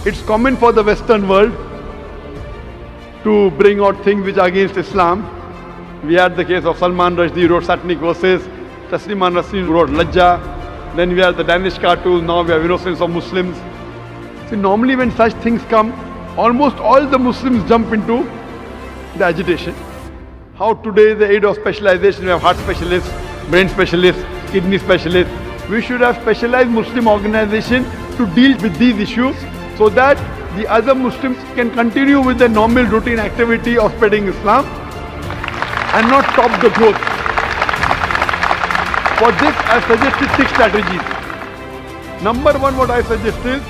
It's common for the Western world to bring out things which are against Islam. We had the case of Salman Rushdie wrote satanic verses, Tasliman Rushdie wrote Lajja, then we had the Danish cartoons, now we have innocence of Muslims. See, normally when such things come, almost all the Muslims jump into the agitation. How today the aid of specialization, we have heart specialists, brain specialists, kidney specialists. We should have specialized Muslim organization to deal with these issues so that the other Muslims can continue with their normal routine activity of spreading Islam and not stop the growth. For this, I suggested 6 strategies. Number 1, what I suggest is,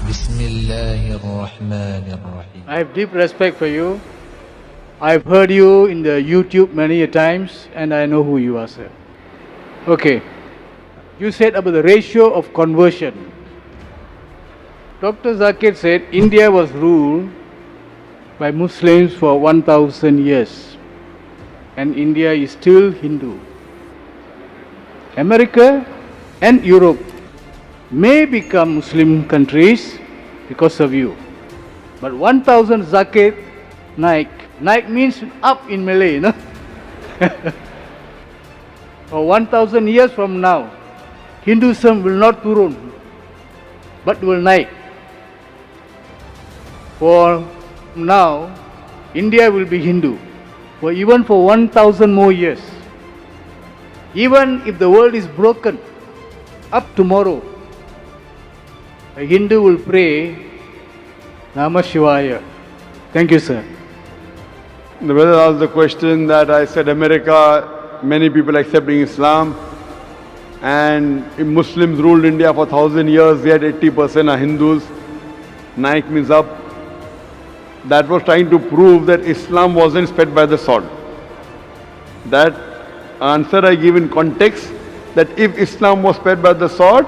Bismillahirrahmanirrahiim. I have deep respect for you. I've heard you in the YouTube many a times and I know who you are, sir. Okay. You said about the ratio of conversion. Dr. Zakir said India was ruled by Muslims for 1000 years and India is still Hindu. America and Europe may become Muslim countries because of you. But 1000 Zakir Naik. Naik means up in Malay, no? For 1000 years from now, Hinduism will not turun, but will naik. For now, India will be Hindu, for even for 1000 more years. Even if the world is broken, up tomorrow, a Hindu will pray Namah Shivaya. Thank you, sir. the brother asked the question that I said America, many people accepting Islam, and if Muslims ruled India for 1000 years, yet 80% are Hindus. Naik means up. That was trying to prove that Islam wasn't spread by the sword. That answer I give in context, that if Islam was spread by the sword,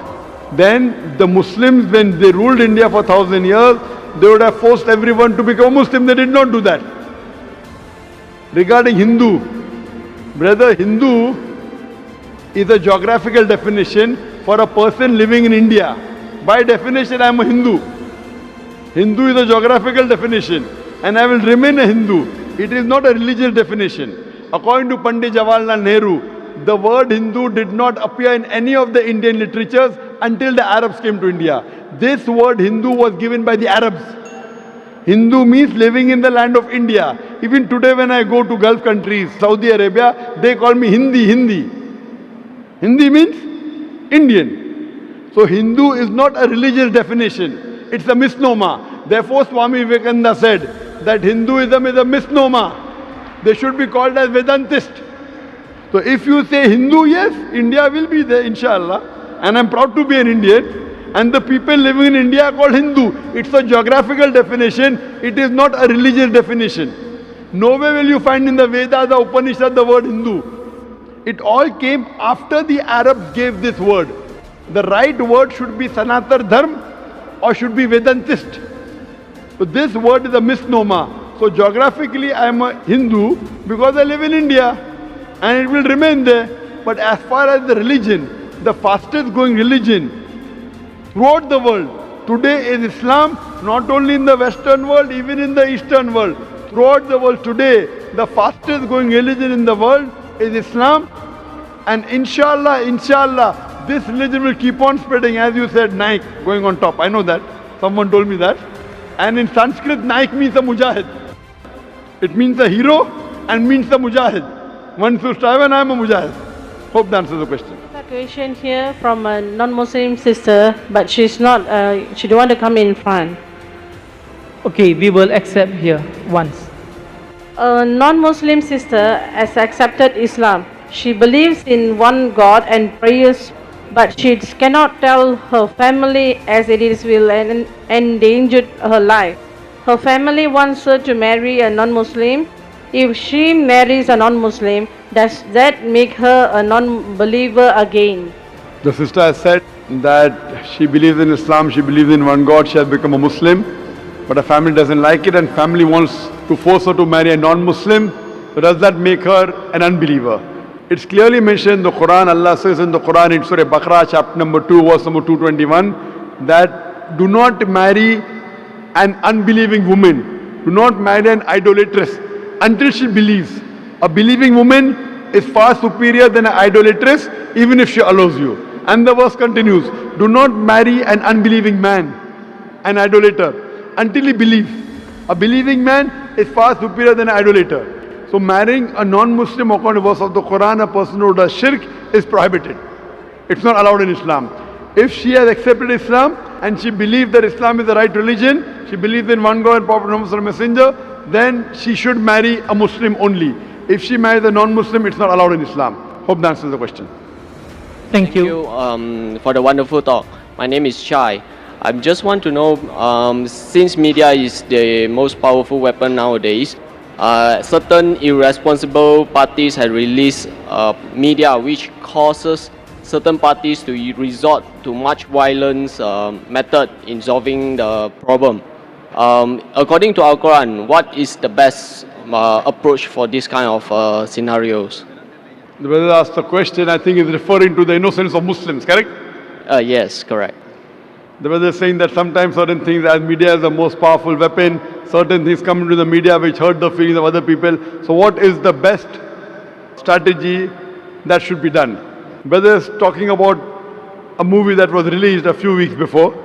then the Muslims, when they ruled India for 1000 years, they would have forced everyone to become Muslim. They did not do that. Regarding Hindu, brother, Hindu is a geographical definition for a person living in India. By definition, I am a Hindu. Hindu is a geographical definition and I will remain a Hindu. It is not a religious definition. According to Pandit Jawaharlal Nehru, the word Hindu did not appear in any of the Indian literatures until the Arabs came to India. This word Hindu was given by the Arabs. Hindu means living in the land of India. Even today when I go to Gulf countries, Saudi Arabia, they call me Hindi. Hindi means Indian. So Hindu is not a religious definition. It's a misnomer. Therefore Swami Vivekananda said that Hinduism is a misnomer. They should be called as Vedantist. So if you say Hindu, yes, India will be there, inshallah. And I'm proud to be an Indian. And the people living in India are called Hindu. It's a geographical definition. It is not a religious definition. Nowhere will you find in the Vedas or Upanishad the word Hindu. It all came after the Arabs gave this word. The right word should be Sanatar Dharma or should be Vedantist. So this word is a misnomer. So geographically I am a Hindu because I live in India and it will remain there. But as far as the religion, the fastest growing religion throughout the world today is Islam, not only in the Western world, even in the Eastern world. Throughout the world today, the fastest growing religion in the world is Islam. And inshallah, this religion will keep on spreading, as you said, Naik, going on top. I know that. Someone told me that. And in Sanskrit, Naik means a mujahid. It means a hero and means a mujahid. One should strive and I am a mujahid. Hope that answers the question. A question here from a non-Muslim sister, but she's not, she don't want to come in front. Okay, we will accept here once. A non-Muslim sister has accepted Islam. She believes in one God and prayers, but she cannot tell her family as it is will endanger her life. Her family wants her to marry a non-Muslim. If she marries a non-Muslim, does that make her a non-believer again? The sister has said that she believes in Islam, she believes in one God, she has become a Muslim. but a family doesn't like it and family wants to force her to marry a non-Muslim, so does that make her an unbeliever? It's clearly mentioned in the Quran. Allah says in the Quran in Surah Baqarah chapter number 2 verse number 221 that do not marry an unbelieving woman, do not marry an idolatress until she believes. A believing woman is far superior than an idolatress even if she allows you. And the verse continues, do not marry an unbelieving man, an idolater, until he believes. A believing man is far superior than an idolater. So marrying a non-Muslim according to the verse of the Quran, a person who does shirk, is prohibited. It's not allowed in Islam. If she has accepted Islam and she believes that Islam is the right religion, she believes in one God and Prophet Muhammad Messenger, then she should marry a Muslim only. If she marries a non-Muslim, it's not allowed in Islam. Hope that answers the question. Thank you. For the wonderful talk. My name is Chai. I just want to know, since media is the most powerful weapon nowadays, certain irresponsible parties have released media which causes certain parties to resort to much violence method in solving the problem. According to Al-Quran, what is the best approach for this kind of scenarios? The brother asked the question, I think is referring to the innocence of Muslims, correct? Yes, correct. The brother is saying that sometimes certain things, as media is the most powerful weapon, certain things come into the media which hurt the feelings of other people. So what is the best strategy that should be done? Brother is talking about a movie that was released a few weeks before,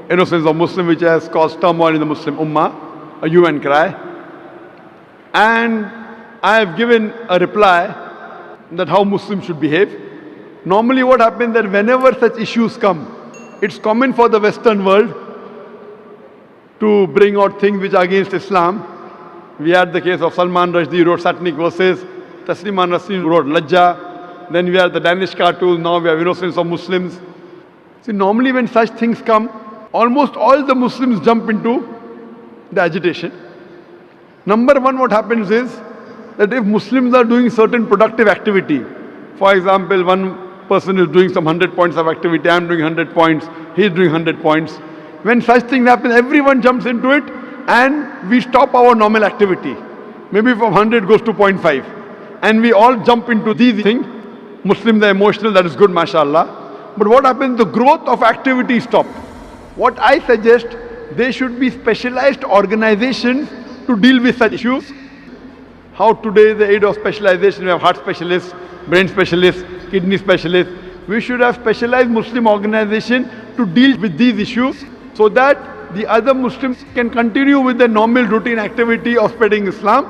Innocence of Muslim, which has caused turmoil in the Muslim Ummah, a hue and cry. And I have given a reply that how Muslims should behave. Normally what happens that whenever such issues come, it's common for the Western world to bring out things which are against Islam. We had the case of Salman Rushdie wrote satanic verses, Taslima Nasreen wrote Lajja, then we had the Danish cartoon, now we have Innocence of Muslims. See, normally when such things come, almost all the Muslims jump into the agitation. Number one, what happens is that if Muslims are doing certain productive activity, for example, one person is doing some 100 points of activity, I am doing 100 points, he is doing 100 points. When such things happen, everyone jumps into it and we stop our normal activity. Maybe from 100 goes to 0.5. And we all jump into these things. Muslims are emotional, that is good, mashallah. But what happens, the growth of activity stops. What I suggest, there should be specialized organizations to deal with such issues. How today the aid of specialization, we have heart specialists, brain specialists, kidney specialists. We should have specialized Muslim organization to deal with these issues so that the other Muslims can continue with their normal routine activity of spreading Islam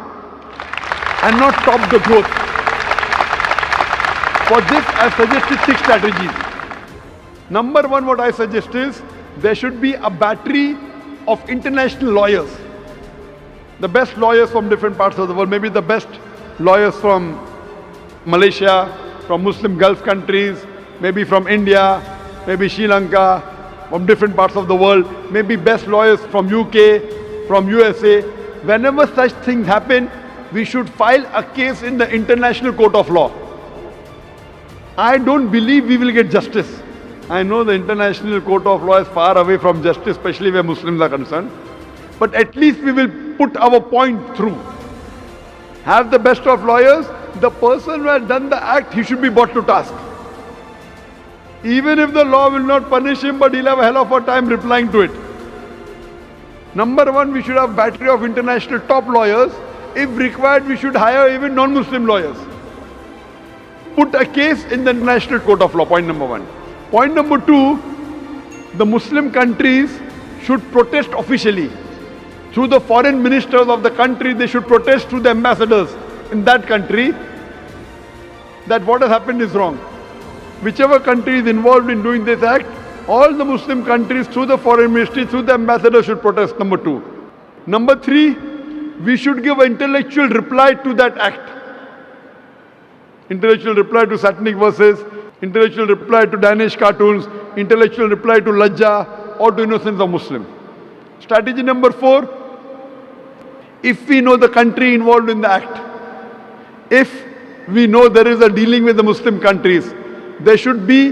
and not stop the growth. For this, I suggested 6 strategies. Number one, what I suggest is there should be a battery of international lawyers. The best lawyers from different parts of the world, maybe the best lawyers from Malaysia, from Muslim Gulf countries, maybe from India, maybe Sri Lanka, from different parts of the world, maybe best lawyers from UK, from USA. Whenever such things happen, we should file a case in the International Court of Law. I don't believe we will get justice. I know the International Court of Law is far away from justice, especially where Muslims are concerned. But at least we will put our point through. Have the best of lawyers. The person who has done the act, he should be brought to task. Even if the law will not punish him, but he'll have a hell of a time replying to it. Number one, we should have battery of international top lawyers. If required, we should hire even non-Muslim lawyers. Put a case in the International Court of Law, point number one. Point number two, the Muslim countries should protest officially. Through the foreign ministers of the country, they should protest through the ambassadors in that country that what has happened is wrong. Whichever country is involved in doing this act, all the Muslim countries through the foreign ministry, through the ambassador should protest, number two. Number three, we should give an intellectual reply to that act. Intellectual reply to satanic verses, intellectual reply to Danish cartoons, intellectual reply to Lajja or to Innocence of Muslim. Strategy number four, if we know the country involved in the act, if we know there is a dealing with the Muslim countries, there should be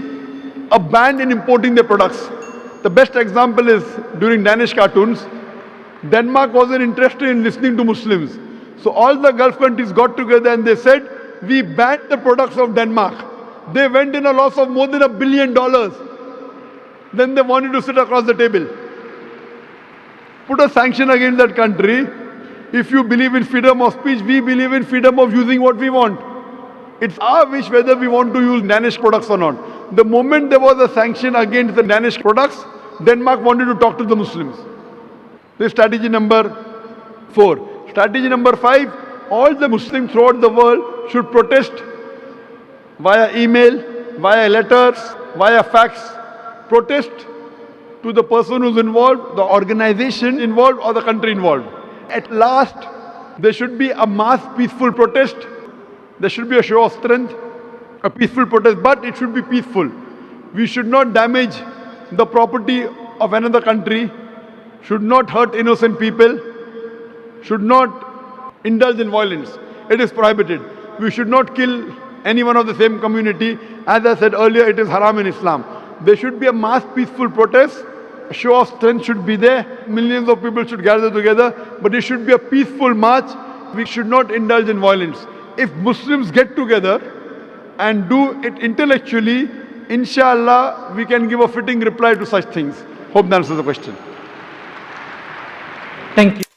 a ban in importing their products. The best example is during Danish cartoons, Denmark wasn't interested in listening to Muslims. So all the Gulf countries got together and they said, we banned the products of Denmark. They went in a loss of more than $1 billion. Then they wanted to sit across the table. Put a sanction against that country. If you believe in freedom of speech, we believe in freedom of using what we want. It's our wish whether we want to use Danish products or not. The moment there was a sanction against the Danish products, Denmark wanted to talk to the Muslims. This is strategy number 4. Strategy number 5, all the Muslims throughout the world should protest via email, via letters, via fax. Protest to the person who's involved, the organization involved, or the country involved. At last, there should be a mass peaceful protest. There should be a show of strength, a peaceful protest, but it should be peaceful. We should not damage the property of another country, should not hurt innocent people, should not indulge in violence. It is prohibited. We should not kill anyone of the same community. As I said earlier, it is haram in Islam. There should be a mass peaceful protest. A show of strength should be there. Millions of people should gather together, but it should be a peaceful march. We should not indulge in violence. If Muslims get together and do it intellectually, inshallah, we can give a fitting reply to such things. Hope that answers the question. Thank you.